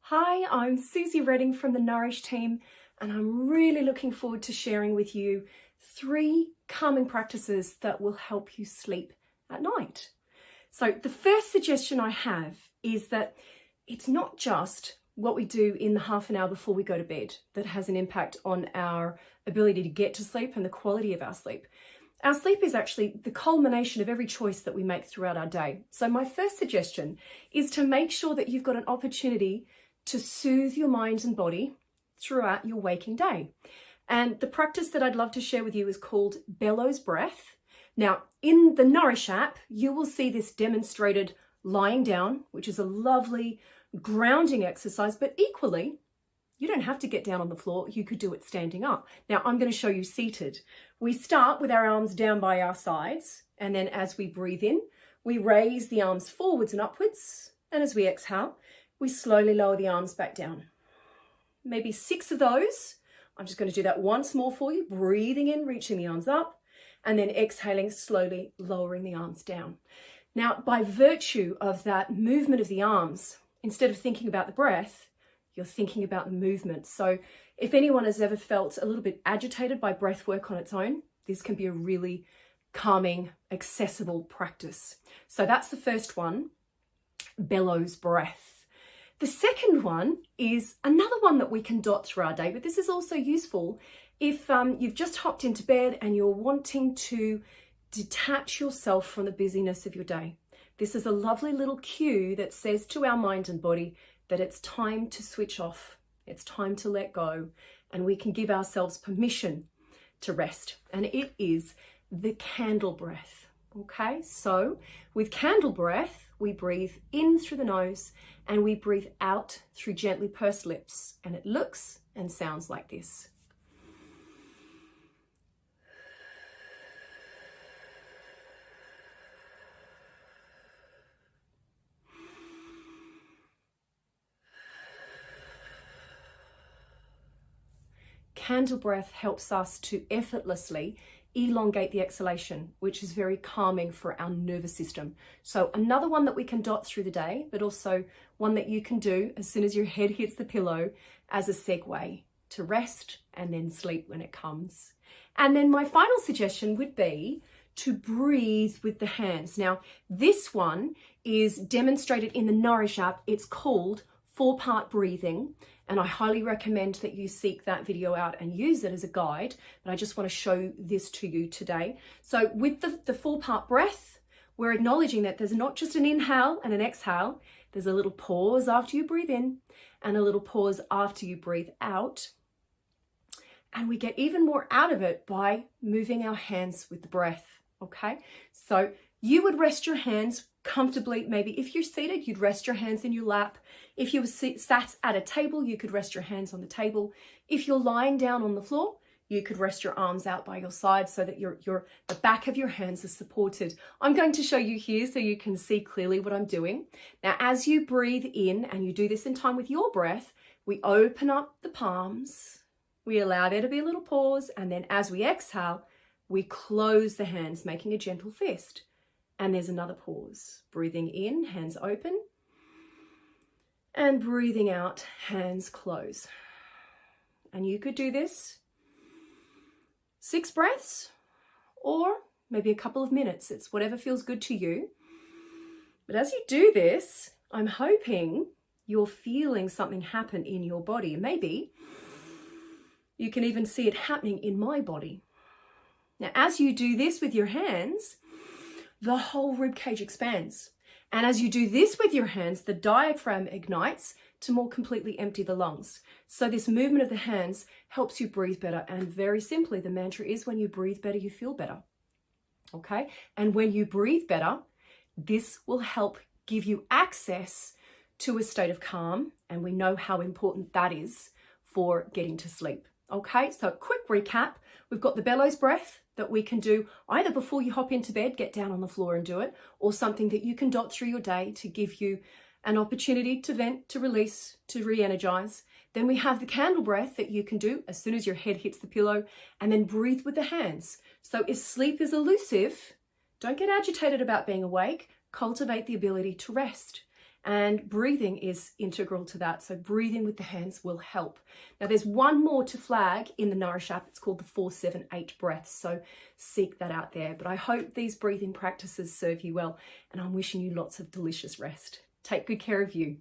Hi, I'm Suzy Reading from the Nourish team, and I'm really looking forward to sharing with you 3 calming practices that will help you sleep at night. So the first suggestion I have is that it's not just what we do in the half an hour before we go to bed that has an impact on our ability to get to sleep and the quality of our sleep. Our sleep is actually the culmination of every choice that we make throughout our day. So my first suggestion is to make sure that you've got an opportunity to soothe your mind and body throughout your waking day. And the practice that I'd love to share with you is called bellows breath. Now, in the Nourish app, you will see this demonstrated lying down, which is a lovely grounding exercise, but equally, you don't have to get down on the floor. You could do it standing up. Now, I'm going to show you seated. We start with our arms down by our sides, and then as we breathe in, we raise the arms forwards and upwards, and as we exhale, we slowly lower the arms back down. Maybe 6 of those. I'm just going to do that once more for you. Breathing in, reaching the arms up, and then exhaling, slowly lowering the arms down. Now, by virtue of that movement of the arms, instead of thinking about the breath, you're thinking about the movement. So if anyone has ever felt a little bit agitated by breath work on its own, this can be a really calming, accessible practice. So that's the first one, bellows breath. The second one is another one that we can dot through our day, but this is also useful if you've just hopped into bed and you're wanting to detach yourself from the busyness of your day. This is a lovely little cue that says to our mind and body that it's time to switch off, it's time to let go, and we can give ourselves permission to rest. And it is the candle breath. Okay, so with candle breath, we breathe in through the nose and we breathe out through gently pursed lips, and it looks and sounds like this. Candle breath helps us to effortlessly elongate the exhalation, which is very calming for our nervous system. So another one that we can dot through the day, but also one that you can do as soon as your head hits the pillow as a segue to rest and then sleep when it comes. And then my final suggestion would be to breathe with the hands. Now, this one is demonstrated in the Nourish app. It's called 4-part breathing, and I highly recommend that you seek that video out and use it as a guide, but I just want to show this to you today. So with the 4-part breath, we're acknowledging that there's not just an inhale and an exhale, there's a little pause after you breathe in and a little pause after you breathe out. And we get even more out of it by moving our hands with the breath, okay? So you would rest your hands comfortably. Maybe if you're seated, you'd rest your hands in your lap. If you were sat at a table, you could rest your hands on the table. If you're lying down on the floor, you could rest your arms out by your side so that the back of your hands are supported. I'm going to show you here so you can see clearly what I'm doing. Now, as you breathe in, and you do this in time with your breath, we open up the palms. We allow there to be a little pause. And then as we exhale, we close the hands, making a gentle fist. And there's another pause. Breathing in, hands open. And breathing out, hands close. And you could do this 6 breaths or maybe a couple of minutes. It's whatever feels good to you. But as you do this, I'm hoping you're feeling something happen in your body. Maybe you can even see it happening in my body. Now, as you do this with your hands, the whole rib cage expands. And as you do this with your hands, the diaphragm ignites to more completely empty the lungs. So this movement of the hands helps you breathe better. And very simply, the mantra is when you breathe better, you feel better. Okay? And when you breathe better, this will help give you access to a state of calm. And we know how important that is for getting to sleep. Okay, so quick recap. We've got the bellows breath that we can do either before you hop into bed, get down on the floor and do it, or something that you can dot through your day to give you an opportunity to vent, to release, to re-energize. Then we have the candle breath that you can do as soon as your head hits the pillow, and then breathe with the hands. So if sleep is elusive, don't get agitated about being awake, cultivate the ability to rest. And breathing is integral to that. So breathing with the hands will help. Now there's one more to flag in the Nourish app. It's called the 4-7-8 breaths. So seek that out there. But I hope these breathing practices serve you well, and I'm wishing you lots of delicious rest. Take good care of you.